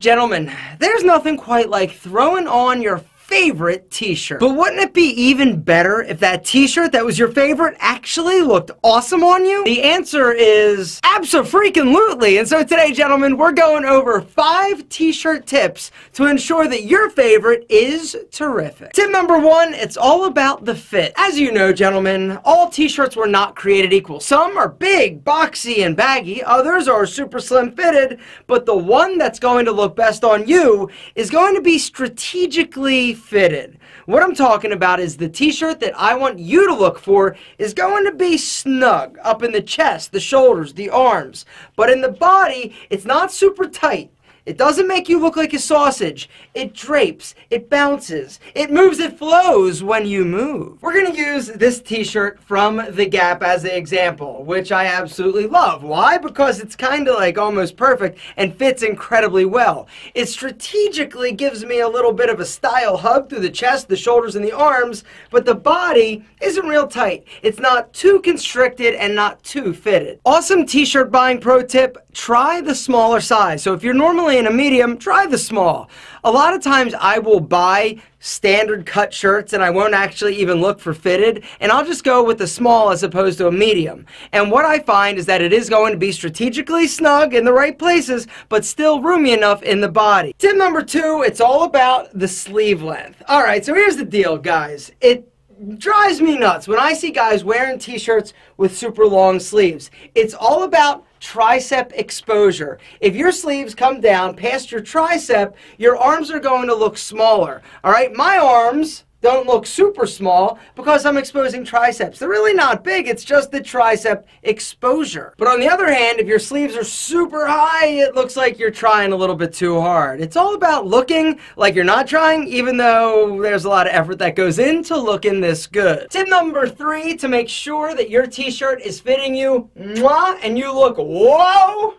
Gentlemen, there's nothing quite like throwing on your favorite t-shirt. But wouldn't it be even better if that t-shirt that was your favorite actually looked awesome on you? The answer is Absofreakinlutely. And so today, gentlemen, we're going over 5 t-shirt tips to ensure that your favorite is terrific. Tip number 1, it's all about the fit. As you know, gentlemen, all t-shirts were not created equal. Some are big, boxy, and baggy. Others are super slim fitted. But the one that's going to look best on you is going to be strategically fitted. What I'm talking about is the t-shirt that I want you to look for is going to be snug up in the chest, the shoulders, the arms, but in the body it's not super tight. It doesn't make you look like a sausage. It drapes, it bounces, it moves, it flows when you move. We're going to use this t-shirt from The Gap as an example, which I absolutely love. Why? Because it's kind of like almost perfect and fits incredibly well. It strategically gives me a little bit of a style hug through the chest, the shoulders, and the arms, but the body isn't real tight. It's not too constricted and not too fitted. Awesome t-shirt buying pro tip, try the smaller size. So if you're normally in a medium, try the small. A lot of times I will buy standard cut shirts and I won't actually even look for fitted, and I'll just go with the small as opposed to a medium. And what I find is that it is going to be strategically snug in the right places, but still roomy enough in the body. Tip number 2, it's all about the sleeve length. Alright, so here's the deal, guys. It drives me nuts when I see guys wearing t-shirts with super long sleeves. It's all about tricep exposure. If your sleeves come down past your tricep, your arms are going to look smaller. All right, my arms don't look super small because I'm exposing triceps. They're really not big, it's just the tricep exposure. But on the other hand, if your sleeves are super high, it looks like you're trying a little bit too hard. It's all about looking like you're not trying, even though there's a lot of effort that goes into looking this good. Tip number 3, to make sure that your t-shirt is fitting you, and you look whoa,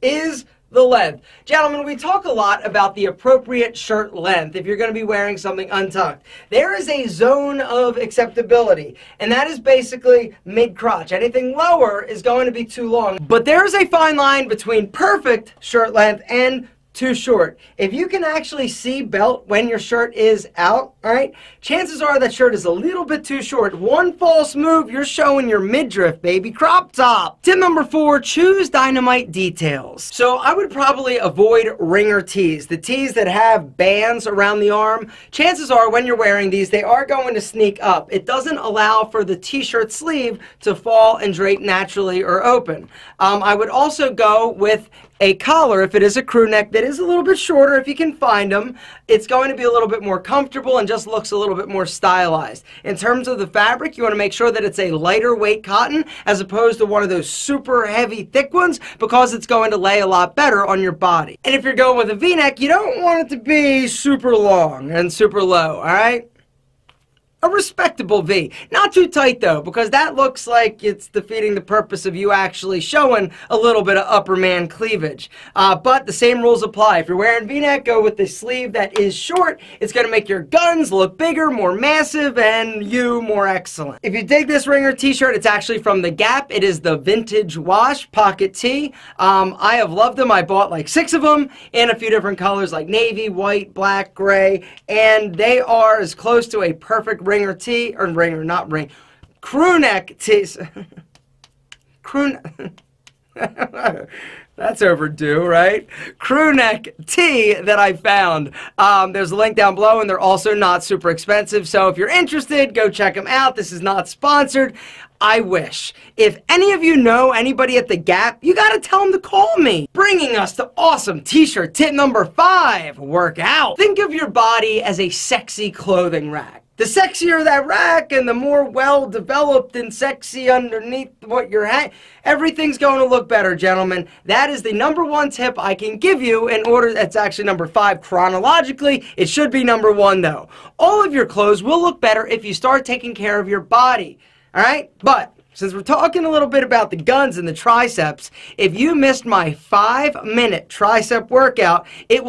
is the length. Gentlemen, we talk a lot about the appropriate shirt length if you're going to be wearing something untucked. There is a zone of acceptability, and that is basically mid-crotch. Anything lower is going to be too long. But there is a fine line between perfect shirt length and too short. If you can actually see belt when your shirt is out, alright, chances are that shirt is a little bit too short. One false move, you're showing your midriff, baby. Crop top. Tip number 4, choose dynamite details. So I would probably avoid ringer tees. The tees that have bands around the arm, chances are when you're wearing these, they are going to sneak up. It doesn't allow for the t-shirt sleeve to fall and drape naturally or open. I would also go with a collar if it is a crew neck that is a little bit shorter. If you can find them, it's going to be a little bit more comfortable and just looks a little bit more stylized. In terms of the fabric, you want to make sure that it's a lighter weight cotton as opposed to one of those super heavy thick ones, because it's going to lay a lot better on your body. And if you're going with a v-neck, you don't want it to be super long and super low, alright? A respectable V. Not too tight though, because that looks like it's defeating the purpose of you actually showing a little bit of upper man cleavage. But the same rules apply. If you're wearing V-neck, go with the sleeve that is short. It's going to make your guns look bigger, more massive, and you more excellent. If you dig this ringer t-shirt, it's actually from The Gap. It is the Vintage Wash Pocket Tee. I have loved them. I bought like 6 of them in a few different colors like navy, white, black, gray, and they are as close to a perfect ringer tee, or ringer, not ring, crew neck tees. Crew that's overdue, right? Crew neck tee that I found. There's a link down below, and they're also not super expensive. So if you're interested, go check them out. This is not sponsored. I wish. If any of you know anybody at The Gap, you gotta tell them to call me. Bringing us to awesome t-shirt tip number 5, work out. Think of your body as a sexy clothing rack. The sexier that rack and the more well-developed and sexy underneath what you're at, everything's going to look better, gentlemen. That is the number 1 tip I can give you in order. That's actually number 5 chronologically. It should be number 1 though. All of your clothes will look better if you start taking care of your body. Alright? But since we're talking a little bit about the guns and the triceps, if you missed my 5-minute tricep workout, it